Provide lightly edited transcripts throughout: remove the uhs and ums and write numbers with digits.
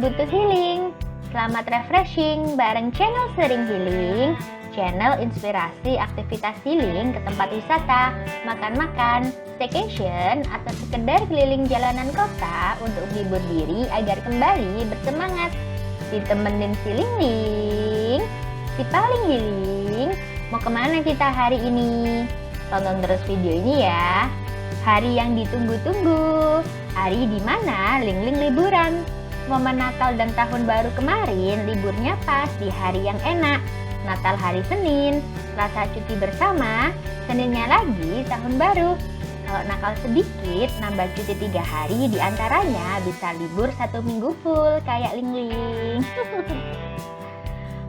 good to healing. Selamat refreshing bareng channel Sering Healing, channel inspirasi aktivitas healing ke tempat wisata, makan-makan, staycation, atau sekedar keliling jalanan kota untuk menghibur diri agar kembali bersemangat. Ditemenin si Ling, si paling healing. Mau kemana kita hari ini? Tonton terus video ini ya. Hari yang ditunggu-tunggu, hari di mana Ling liburan. Momen Natal dan Tahun Baru kemarin liburnya pas di hari yang enak. Natal hari Senin, Selasa cuti bersama, Seninnya lagi Tahun Baru. Kalau nakal sedikit, nambah cuti 3 hari diantaranya bisa libur 1 minggu full kayak Ling.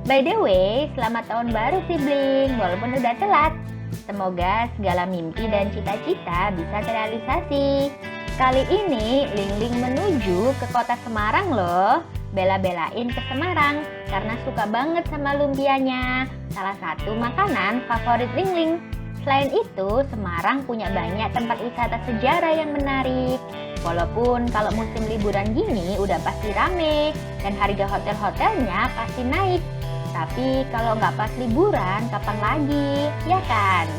By the way, selamat Tahun Baru sibling, walaupun udah telat. Semoga segala mimpi dan cita-cita bisa terrealisasi. Kali ini Ling menuju ke kota Semarang loh. Bela-belain ke Semarang karena suka banget sama lumpianya. Salah satu makanan favorit Ling. Selain itu, Semarang punya banyak tempat wisata sejarah yang menarik. Walaupun kalau musim liburan gini udah pasti rame dan harga hotel-hotelnya pasti naik. Tapi kalau nggak pas liburan, kapan lagi? Ya kan?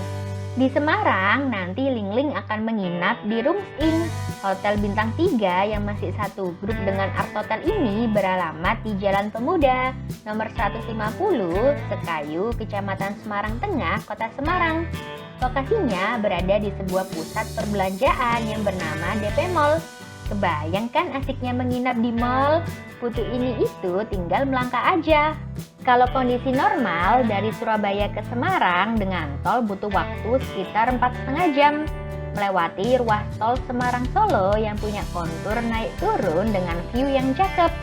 Di Semarang, nanti Ling akan menginap di Rums Inn, hotel bintang 3 yang masih satu grup dengan Art Hotel ini beralamat di Jalan Pemuda, nomor 150, Sekayu, Kecamatan Semarang Tengah, Kota Semarang. Lokasinya berada di sebuah pusat perbelanjaan yang bernama DP Mall. Kebayangkan asiknya menginap di mall? Butuh ini itu tinggal melangkah aja. Kalau kondisi normal, dari Surabaya ke Semarang dengan tol butuh waktu sekitar 4,5 jam. Melewati ruas tol Semarang-Solo yang punya kontur naik turun dengan view yang cakep.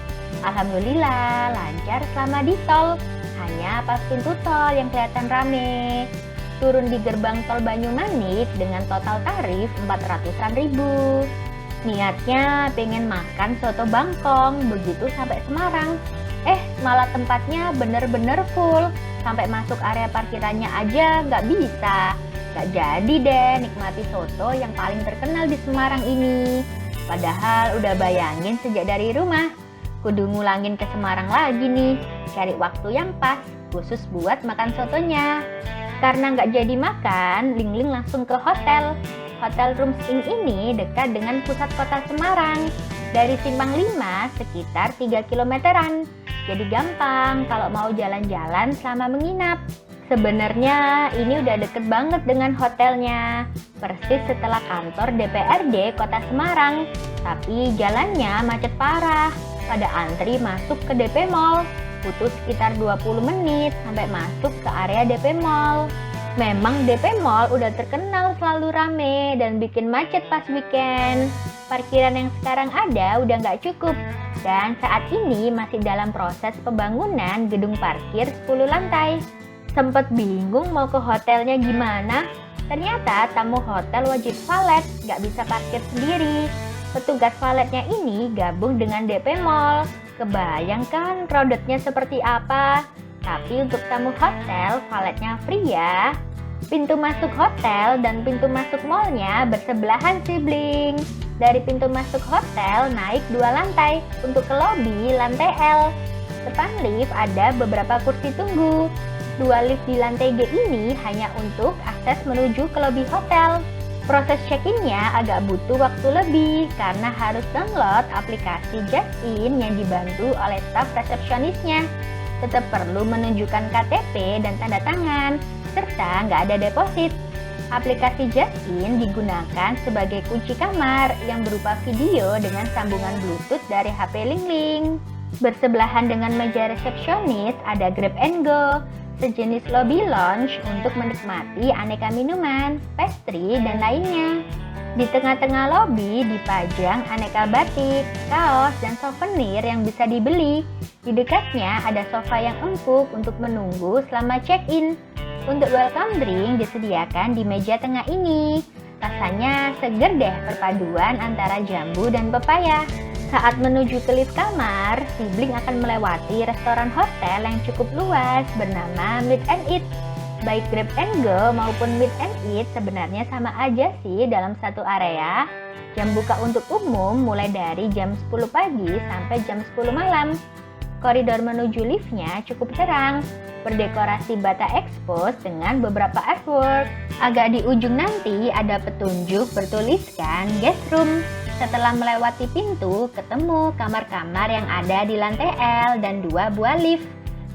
Alhamdulillah, lancar selama di tol. Hanya pas pintu tol yang kelihatan rame. Turun di gerbang tol Banyumanik dengan total tarif 400-an ribu. Niatnya pengen makan soto Bangkong, begitu sampai Semarang. Malah tempatnya bener-bener full. Sampai masuk area parkirannya aja nggak bisa. Nggak jadi deh nikmati soto yang paling terkenal di Semarang ini. Padahal udah bayangin sejak dari rumah. Kudu ngulangin ke Semarang lagi nih. Cari waktu yang pas, khusus buat makan sotonya. Karena nggak jadi makan, Ling langsung ke hotel. Hotel Rums Inn ini dekat dengan pusat kota Semarang. Dari Simpang 5 sekitar 3 kilometeran. Jadi gampang kalau mau jalan-jalan selama menginap. Sebenarnya ini udah deket banget dengan hotelnya. Persis setelah kantor DPRD Kota Semarang. Tapi jalannya macet parah. Pada antri masuk ke DP Mall. Butuh sekitar 20 menit sampai masuk ke area DP Mall. Memang DP Mall udah terkenal selalu rame dan bikin macet pas weekend. Parkiran yang sekarang ada udah nggak cukup. Dan saat ini masih dalam proses pembangunan gedung parkir 10 lantai. Sempet bingung mau ke hotelnya gimana? Ternyata tamu hotel wajib valet, nggak bisa parkir sendiri. Petugas valetnya ini gabung dengan DP Mall. Kebayangkan crowdednya seperti apa? Tapi untuk tamu hotel, valetnya free ya. Pintu masuk hotel dan pintu masuk mallnya bersebelahan sibling. Dari pintu masuk hotel naik 2 lantai untuk ke lobi lantai L. Depan lift ada beberapa kursi tunggu. 2 lift di lantai G ini hanya untuk akses menuju ke lobi hotel. Proses check-in-nya agak butuh waktu lebih karena harus download aplikasi Just In yang dibantu oleh staf resepsionisnya. Tetap perlu menunjukkan KTP dan tanda tangan, serta nggak ada deposit. Aplikasi Just In digunakan sebagai kunci kamar yang berupa video dengan sambungan Bluetooth dari HP Ling. Bersebelahan dengan meja resepsionis ada Grab and Go, sejenis lobby lounge untuk menikmati aneka minuman, pastry, dan lainnya. Di tengah-tengah lobi dipajang aneka batik, kaos, dan souvenir yang bisa dibeli. Di dekatnya ada sofa yang empuk untuk menunggu selama check-in. Untuk welcome drink disediakan di meja tengah ini. Rasanya seger deh perpaduan antara jambu dan pepaya. Saat menuju ke lift kamar, sibling akan melewati restoran hotel yang cukup luas bernama Meet and Eat. Baik grab and go maupun meet and eat sebenarnya sama aja sih dalam satu area. Jam buka untuk umum mulai dari jam 10 pagi sampai jam 10 malam. Koridor menuju liftnya cukup terang, berdekorasi bata expose dengan beberapa artwork. Agak di ujung nanti ada petunjuk bertuliskan guest room. Setelah melewati pintu, ketemu kamar-kamar yang ada di lantai L dan 2 buah lift.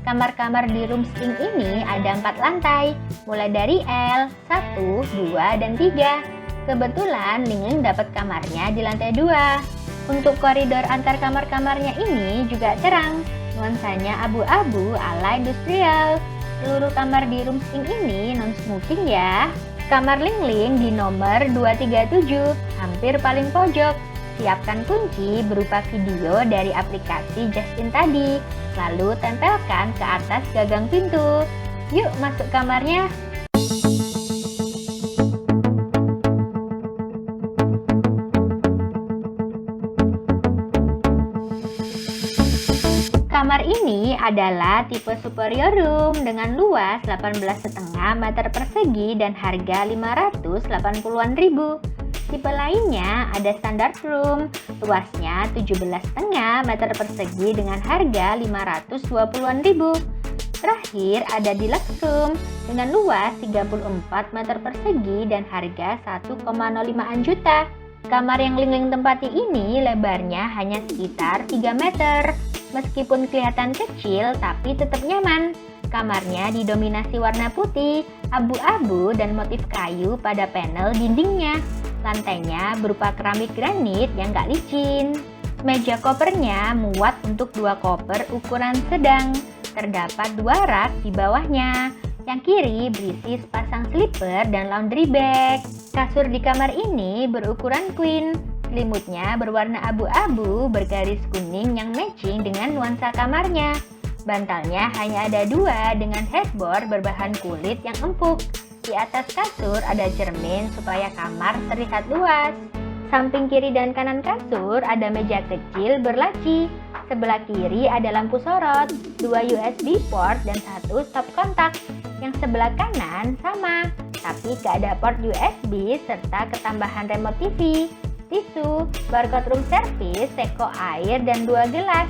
Kamar-kamar di room Ing ini ada 4 lantai, mulai dari L, 1, 2, dan 3. Kebetulan Ling dapat kamarnya di lantai 2. Untuk koridor antar kamar-kamarnya ini juga terang, nuansanya abu-abu ala industrial. Seluruh kamar di room Ing ini non-smoking ya. Kamar Ling di nomor 237, hampir paling pojok. Siapkan kunci berupa video dari aplikasi Justin tadi, lalu tempelkan ke atas gagang pintu. Yuk masuk kamarnya. Kamar ini adalah tipe superior room dengan luas 18,5 meter persegi dan harga 580-an ribu. Tipe lainnya ada standard room, luasnya 17,5 meter persegi dengan harga 520-an ribu. Terakhir ada deluxe room dengan luas 34 meter persegi dan harga 1,05 juta. Kamar yang Ling tempati ini lebarnya hanya sekitar 3 meter. Meskipun kelihatan kecil tapi tetap nyaman. Kamarnya didominasi warna putih, abu-abu dan motif kayu pada panel dindingnya. Lantainya berupa keramik granit yang gak licin. Meja kopernya muat untuk 2 koper ukuran sedang. Terdapat 2 rak di bawahnya. Yang kiri berisi sepasang slipper dan laundry bag. Kasur di kamar ini berukuran queen. Selimutnya berwarna abu-abu bergaris kuning yang matching dengan nuansa kamarnya. Bantalnya hanya ada 2 dengan headboard berbahan kulit yang empuk. Di atas kasur ada cermin supaya kamar terlihat luas. Samping kiri dan kanan kasur ada meja kecil berlaci. Sebelah kiri ada lampu sorot, 2 USB port dan 1 stop kontak. Yang sebelah kanan sama, tapi gak ada port USB serta ketambahan remote TV. Tisu, barcode room service, teko air, dan 2 gelas.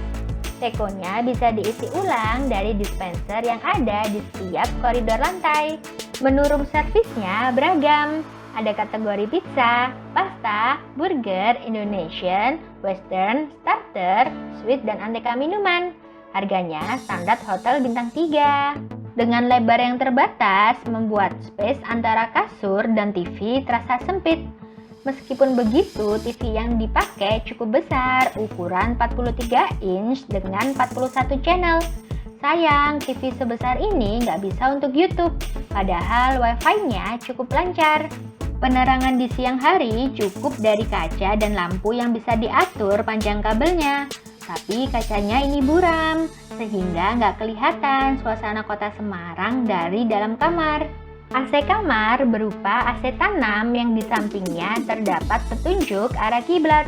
Tekonya bisa diisi ulang dari dispenser yang ada di setiap koridor lantai. Menu room service-nya beragam. Ada kategori pizza, pasta, burger, Indonesian, western, starter, sweet, dan aneka minuman. Harganya standar hotel bintang 3. Dengan lebar yang terbatas, membuat space antara kasur dan TV terasa sempit. Meskipun begitu, TV yang dipakai cukup besar, ukuran 43 inch dengan 41 channel. Sayang, TV sebesar ini nggak bisa untuk YouTube, padahal Wi-Fi-nya cukup lancar. Penerangan di siang hari cukup dari kaca dan lampu yang bisa diatur panjang kabelnya. Tapi kacanya ini buram, sehingga nggak kelihatan suasana kota Semarang dari dalam kamar. AC kamar berupa AC tanam yang di sampingnya terdapat petunjuk arah kiblat.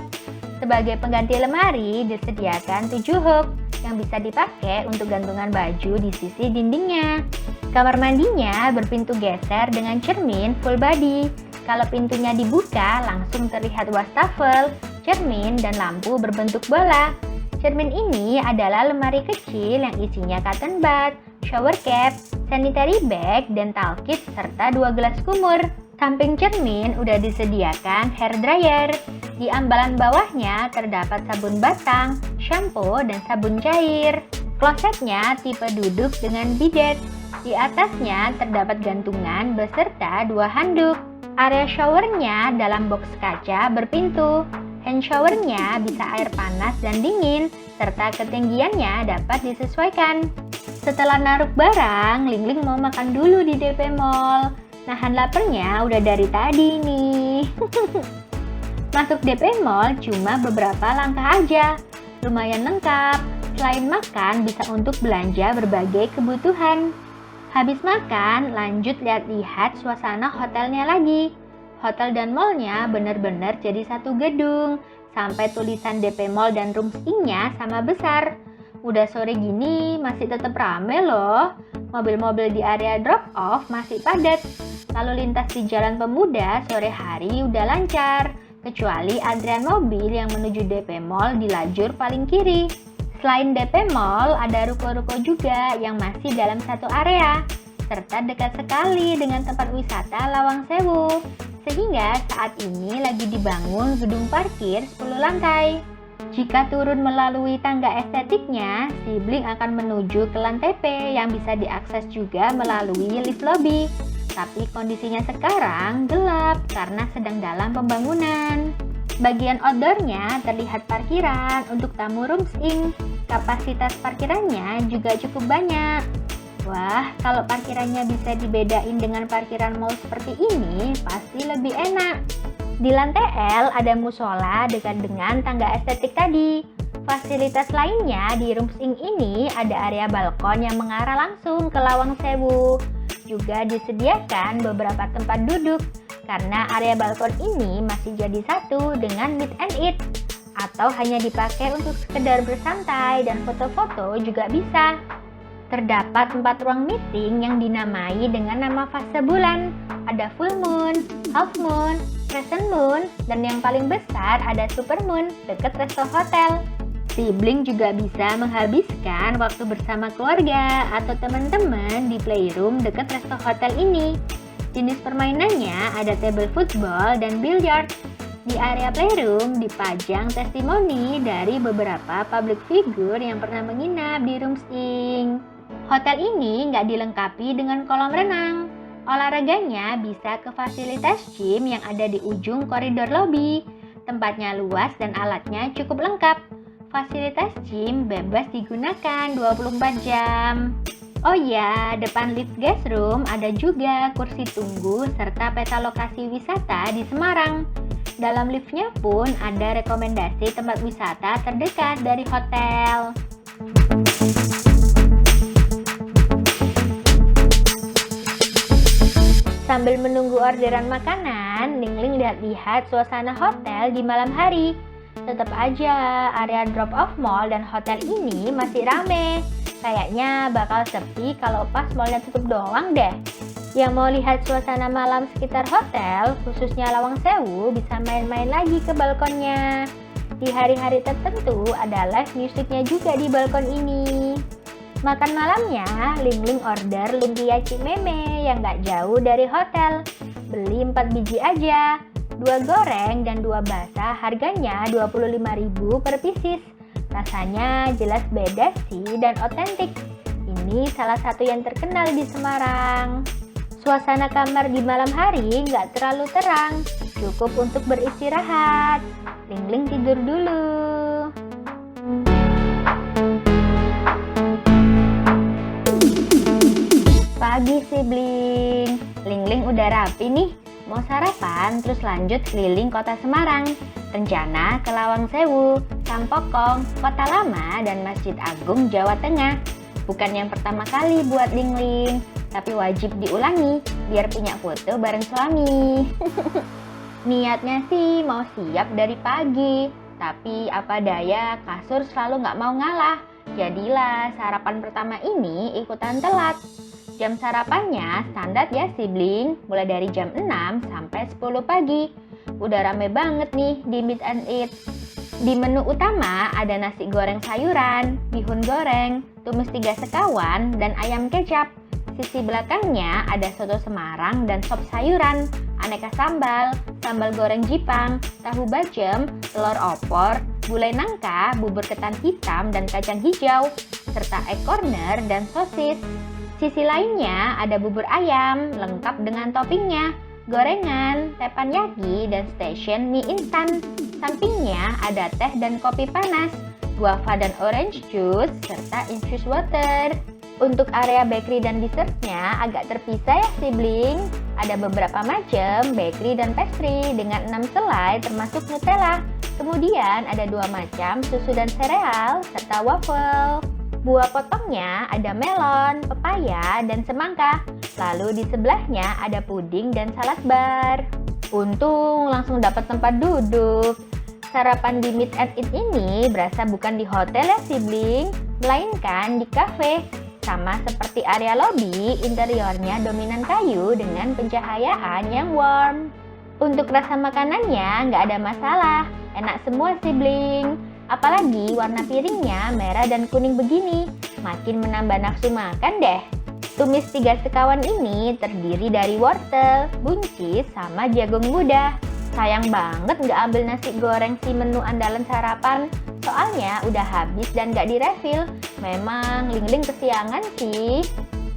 Sebagai pengganti lemari disediakan 7 hook yang bisa dipakai untuk gantungan baju di sisi dindingnya. Kamar mandinya berpintu geser dengan cermin full body. Kalau pintunya dibuka langsung terlihat wastafel, cermin, dan lampu berbentuk bola. Cermin ini adalah lemari kecil yang isinya cotton bud, shower cap, sanitary bag, dental kit, serta 2 gelas kumur. Samping cermin udah disediakan hair dryer. Di ambalan bawahnya terdapat sabun batang, shampoo, dan sabun cair. Klosetnya tipe duduk dengan bidet. Di atasnya terdapat gantungan beserta 2 handuk. Area showernya dalam box kaca berpintu. Hand showernya bisa air panas dan dingin, serta ketinggiannya dapat disesuaikan. Setelah naruh barang, Ling mau makan dulu di DP Mall. Nahan laparnya udah dari tadi nih. Masuk DP Mall cuma beberapa langkah aja. Lumayan lengkap. Selain makan, bisa untuk belanja berbagai kebutuhan. Habis makan, lanjut lihat-lihat suasana hotelnya lagi. Hotel dan mallnya bener-bener jadi satu gedung. Sampai tulisan DP Mall dan Room Ing-nya sama besar. Udah sore gini masih tetap rame loh. Mobil-mobil di area drop off masih padat. Lalu lintas di Jalan Pemuda sore hari udah lancar, kecuali antrian mobil yang menuju DP Mall di lajur paling kiri. Selain DP Mall, ada ruko-ruko juga yang masih dalam satu area, serta dekat sekali dengan tempat wisata Lawang Sewu. Sehingga saat ini lagi dibangun gedung parkir 10 lantai. Jika turun melalui tangga estetiknya, sibling akan menuju ke lantai P yang bisa diakses juga melalui lift lobby. Tapi kondisinya sekarang gelap karena sedang dalam pembangunan. Bagian outdoornya terlihat parkiran untuk tamu rooms in. Kapasitas parkirannya juga cukup banyak. Wah, kalau parkirannya bisa dibedain dengan parkiran mall seperti ini, pasti lebih enak. Di lantai L ada musola dekat dengan tangga estetik tadi. Fasilitas lainnya di rooms in ini ada area balkon yang mengarah langsung ke Lawang Sewu. Juga disediakan beberapa tempat duduk karena area balkon ini masih jadi satu dengan meet and eat, atau hanya dipakai untuk sekedar bersantai dan foto-foto juga bisa. Terdapat 4 ruang meeting yang dinamai dengan nama fase bulan. Ada full moon, half moon, crescent moon, dan yang paling besar ada super moon dekat resto hotel. Sibling juga bisa menghabiskan waktu bersama keluarga atau teman-teman di playroom dekat resto hotel ini. Jenis permainannya ada table football dan billiard. Di area playroom dipajang testimoni dari beberapa public figure yang pernah menginap di Rooms Inc. Hotel ini nggak dilengkapi dengan kolam renang. Olahraganya bisa ke fasilitas gym yang ada di ujung koridor lobby. Tempatnya luas dan alatnya cukup lengkap. Fasilitas gym bebas digunakan 24 jam. Oh ya, depan lift guest room ada juga kursi tunggu serta peta lokasi wisata di Semarang. Dalam liftnya pun ada rekomendasi tempat wisata terdekat dari hotel. Sambil menunggu orderan makanan, Lingling lihat-lihat suasana hotel di malam hari. Tetap aja, area drop off mall dan hotel ini masih rame. Kayaknya bakal sepi kalau pas mallnya tutup doang deh. Yang mau lihat suasana malam sekitar hotel, khususnya Lawang Sewu, bisa main-main lagi ke balkonnya. Di hari-hari tertentu ada live musiknya juga di balkon ini. Makan malamnya, Lingling order lumpia Cik Meme yang gak jauh dari hotel. Beli 4 biji aja. 2 goreng dan 2 basah, harganya 25.000 per pieces. Rasanya jelas beda sih dan otentik. Ini salah satu yang terkenal di Semarang. Suasana kamar di malam hari nggak terlalu terang, cukup untuk beristirahat. Lingling tidur dulu. Pagi sibling, Lingling udah rapi nih. Mau sarapan terus lanjut keliling kota Semarang. Rencana ke Lawang Sewu, Sampokong, Kota Lama, dan Masjid Agung Jawa Tengah. Bukan yang pertama kali buat Lingling, tapi wajib diulangi biar punya foto bareng suami. Niatnya sih mau siap dari pagi, tapi apa daya kasur selalu nggak mau ngalah. Jadilah sarapan pertama ini ikutan telat. Jam sarapannya standar ya sibling, mulai dari jam 6 sampai 10 pagi. Udah rame banget nih di Meet and Eat. Di menu utama ada nasi goreng sayuran, bihun goreng, tumis 3 sekawan, dan ayam kecap. Sisi belakangnya ada soto Semarang dan sop sayuran, aneka sambal, sambal goreng Jipang, tahu bacem, telur opor, gulai nangka, bubur ketan hitam dan kacang hijau, serta egg corner dan sosis. Sisi lainnya ada bubur ayam lengkap dengan toppingnya, gorengan, teppanyaki, dan stasiun mie instan. Sampingnya ada teh dan kopi panas, guava dan orange juice, serta infused water. Untuk area bakery dan dessertnya agak terpisah ya sibling. Ada beberapa macam bakery dan pastry dengan 6 selai termasuk Nutella. Kemudian ada 2 macam susu dan sereal serta waffle. Buah potongnya ada melon, pepaya, dan semangka. Lalu di sebelahnya ada puding dan salad bar. Untung langsung dapat tempat duduk. Sarapan di Meet and Eat ini berasa bukan di hotel ya sibling. melainkan di kafe. Sama seperti area lobi, interiornya dominan kayu dengan pencahayaan yang warm. Untuk rasa makanannya nggak ada masalah, enak semua sibling. Apalagi warna piringnya merah dan kuning begini, makin menambah nafsu makan deh. Tumis 3 sekawan ini terdiri dari wortel, buncis, sama jagung muda. Sayang banget nggak ambil nasi goreng si menu andalan sarapan, soalnya udah habis dan nggak direfill. Memang Lingling kesiangan sih.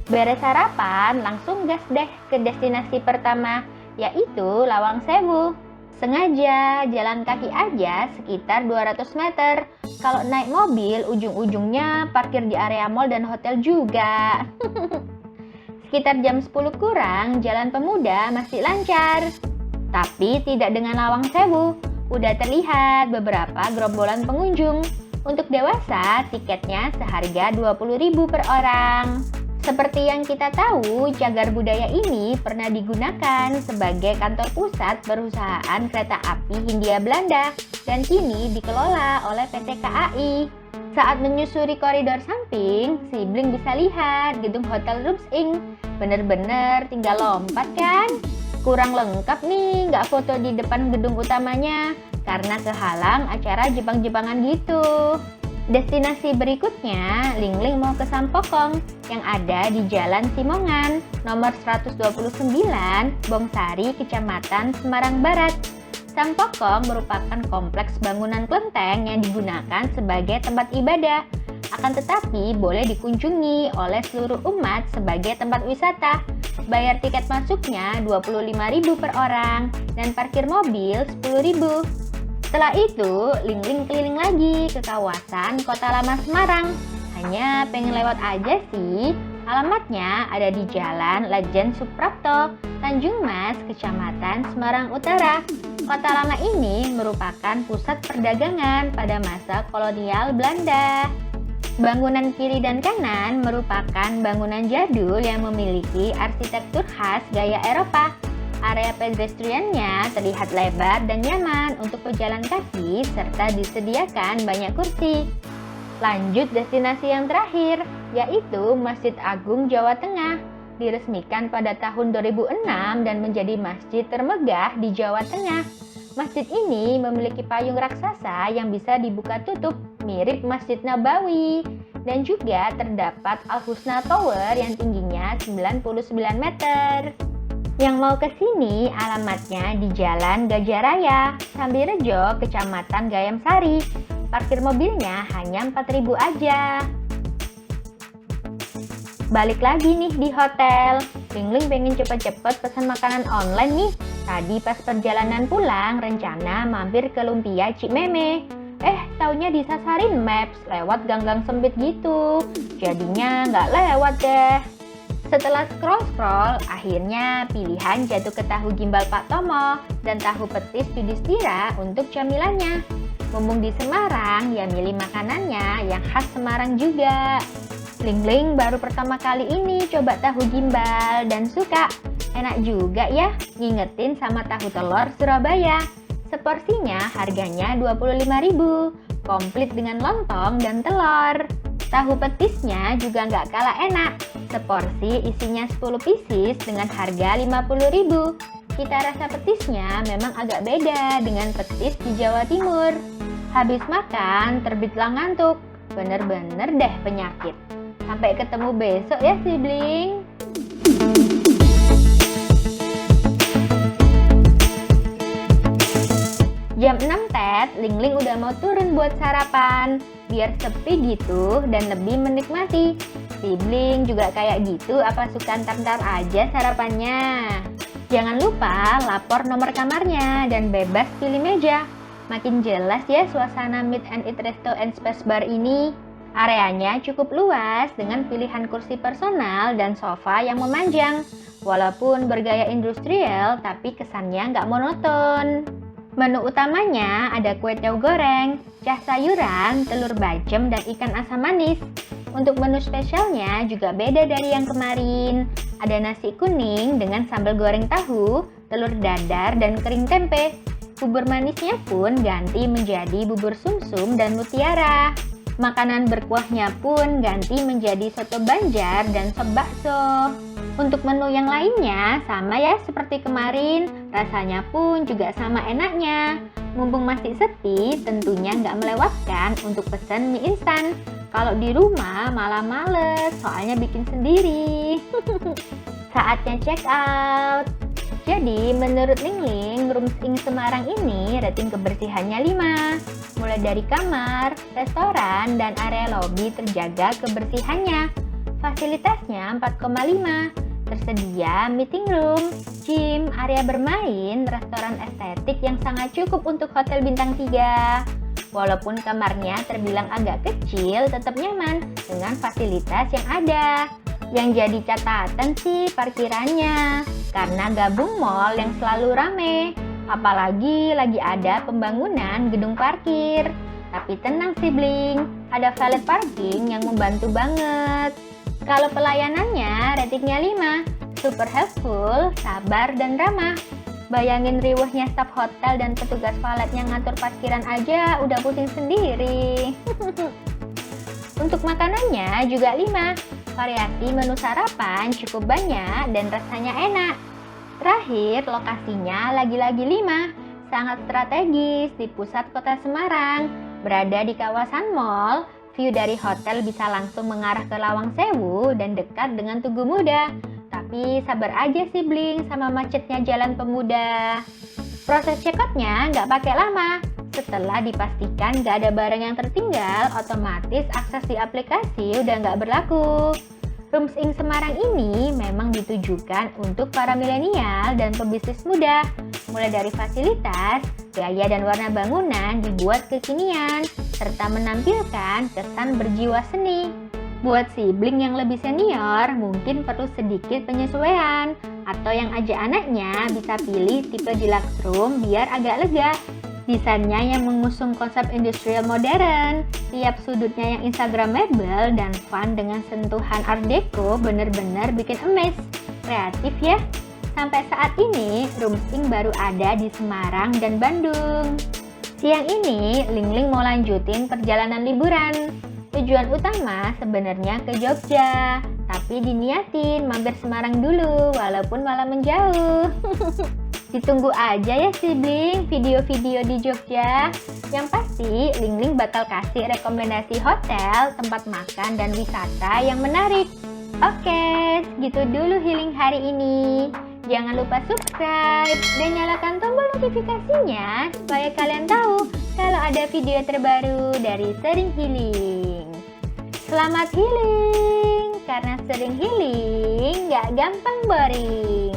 Beres sarapan, langsung gas deh ke destinasi pertama, yaitu Lawang Sewu. Sengaja jalan kaki aja sekitar 200 meter. Kalau naik mobil, ujung-ujungnya parkir di area mall dan hotel juga. Sekitar jam 10 kurang, Jalan Pemuda masih lancar. Tapi tidak dengan Lawang Sewu. Udah terlihat beberapa gerombolan pengunjung. Untuk dewasa, tiketnya seharga 20.000 per orang. Seperti yang kita tahu, Cagar Budaya ini pernah digunakan sebagai kantor pusat perusahaan kereta api Hindia Belanda dan kini dikelola oleh PT KAI. Saat menyusuri koridor samping, sibling bisa lihat gedung Hotel Rups Inc. Bener-bener tinggal lompat kan? Kurang lengkap nih, nggak foto di depan gedung utamanya karena kehalang acara Jepang-Jepangan gitu. Destinasi berikutnya, Lingling mau ke Sampokong yang ada di Jalan Simongan, nomor 129, Bongsari, Kecamatan Semarang Barat. Sampokong merupakan kompleks bangunan kelenteng yang digunakan sebagai tempat ibadah, akan tetapi boleh dikunjungi oleh seluruh umat sebagai tempat wisata. Bayar tiket masuknya 25.000 per orang dan parkir mobil 10.000. Setelah itu, Lingling keliling lagi ke kawasan Kota Lama Semarang. Hanya pengen lewat aja sih. Alamatnya ada di Jalan Lejen Suprapto, Tanjung Mas, Kecamatan Semarang Utara. Kota Lama ini merupakan pusat perdagangan pada masa kolonial Belanda. Bangunan kiri dan kanan merupakan bangunan jadul yang memiliki arsitektur khas gaya Eropa. Area pedestriannya terlihat lebar dan nyaman untuk pejalan kaki serta disediakan banyak kursi. Lanjut destinasi yang terakhir, yaitu Masjid Agung Jawa Tengah. Diresmikan pada tahun 2006 dan menjadi masjid termegah di Jawa Tengah. Masjid ini memiliki payung raksasa yang bisa dibuka tutup, mirip Masjid Nabawi. Dan juga terdapat Al-Husna Tower yang tingginya 99 meter. Yang mau ke sini alamatnya di Jalan Gajah Raya, Sambirejo, Kecamatan Gayam Sari. Parkir mobilnya hanya 4.000 aja. Balik lagi nih di hotel. Lingling pengen cepet-cepet pesan makanan online nih. Tadi pas perjalanan pulang rencana mampir ke Lumpia Cikmeme. Taunya disasarin Maps lewat gang-gang sempit gitu. Jadinya nggak lewat deh. Setelah scroll-scroll, akhirnya pilihan jatuh ke tahu gimbal Pak Tomo dan tahu petis Yudhistira untuk camilannya. Mumpung di Semarang, ya milih makanannya yang khas Semarang juga. Lingling baru pertama kali ini coba tahu gimbal dan suka. Enak juga ya, ngingetin sama tahu telur Surabaya. Seporsinya harganya 25.000, komplit dengan lontong dan telur. Tahu petisnya juga nggak kalah enak. Seporsi isinya 10 pieces dengan harga 50.000. Cita rasa petisnya memang agak beda dengan petis di Jawa Timur. Habis makan, terbitlah ngantuk. Bener-bener deh penyakit. Sampai ketemu besok ya sibling. Jam 6 tet, Lingling udah mau turun buat sarapan. Biar sepi gitu dan lebih menikmati. Sibling juga kayak gitu apa suka ntar-ntar aja sarapannya? Jangan lupa lapor nomor kamarnya dan bebas pilih meja. Makin jelas ya suasana Meet and Eat Resto and Space Bar ini. Areanya cukup luas dengan pilihan kursi personal dan sofa yang memanjang. Walaupun bergaya industrial, tapi kesannya nggak monoton. Menu utamanya ada kue tiaw goreng, cah sayuran, telur bacem, dan ikan asam manis. Untuk menu spesialnya juga beda dari yang kemarin. Ada nasi kuning dengan sambal goreng tahu, telur dadar, dan kering tempe. Bubur manisnya pun ganti menjadi bubur sumsum dan mutiara. Makanan berkuahnya pun ganti menjadi soto Banjar dan sop bakso. Untuk menu yang lainnya sama ya seperti kemarin, rasanya pun juga sama enaknya. Mumpung masih sepi, tentunya nggak melewatkan untuk pesen mie instan. Kalau di rumah malah males, soalnya bikin sendiri. Saatnya check out. Jadi menurut Lingling, Rooms Ing Semarang ini rating kebersihannya 5. Mulai dari kamar, restoran, dan area lobi terjaga kebersihannya. Fasilitasnya 4,5. Tersedia meeting room, gym, area bermain, restoran estetik yang sangat cukup untuk hotel bintang 3. Walaupun kamarnya terbilang agak kecil, tetap nyaman dengan fasilitas yang ada. Yang jadi catatan sih parkirannya, karena gabung mall yang selalu rame. Apalagi lagi ada pembangunan gedung parkir. Tapi tenang sibling, ada valet parking yang membantu banget. Kalau pelayanannya ratingnya 5, super helpful, sabar, dan ramah. Bayangin riwehnya staf hotel dan petugas valetnya ngatur parkiran aja udah pusing sendiri. Untuk makanannya juga 5, variasi menu sarapan cukup banyak dan rasanya enak. Terakhir, lokasinya lagi-lagi 5, sangat strategis di pusat kota Semarang, berada di kawasan mall. View dari hotel bisa langsung mengarah ke Lawang Sewu dan dekat dengan Tugu Muda. Tapi sabar aja sih Bling sama macetnya Jalan Pemuda. Proses check-outnya nggak pakai lama. Setelah dipastikan nggak ada barang yang tertinggal, otomatis akses di aplikasi udah nggak berlaku. Rooms Ing Semarang ini memang ditujukan untuk para milenial dan pebisnis muda. Mulai dari fasilitas, gaya dan warna bangunan dibuat kekinian, serta menampilkan kesan berjiwa seni. Buat sibling yang lebih senior, mungkin perlu sedikit penyesuaian, atau yang ajak anaknya bisa pilih tipe deluxe room biar agak lega. Desainnya yang mengusung konsep industrial modern, tiap sudutnya yang instagramable dan fun dengan sentuhan art deco bener-bener bikin amaze. Kreatif ya? Sampai saat ini, Rooms Ing baru ada di Semarang dan Bandung. Siang ini, Lingling mau lanjutin perjalanan liburan. Tujuan utama sebenarnya ke Jogja, tapi diniatin mampir Semarang dulu walaupun malah menjauh. Ditunggu aja ya sibling video-video di Jogja. Yang pasti Lingling bakal kasih rekomendasi hotel, tempat makan, dan wisata yang menarik. Oke, segitu dulu healing hari ini. Jangan lupa subscribe dan nyalakan tombol notifikasinya supaya kalian tahu kalau ada video terbaru dari Sering Healing. Selamat healing, karena sering healing gak gampang boring.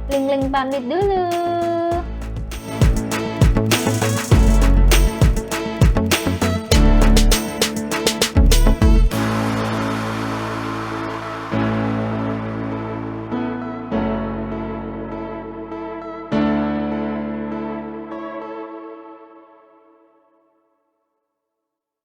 Lingling pamit dulu.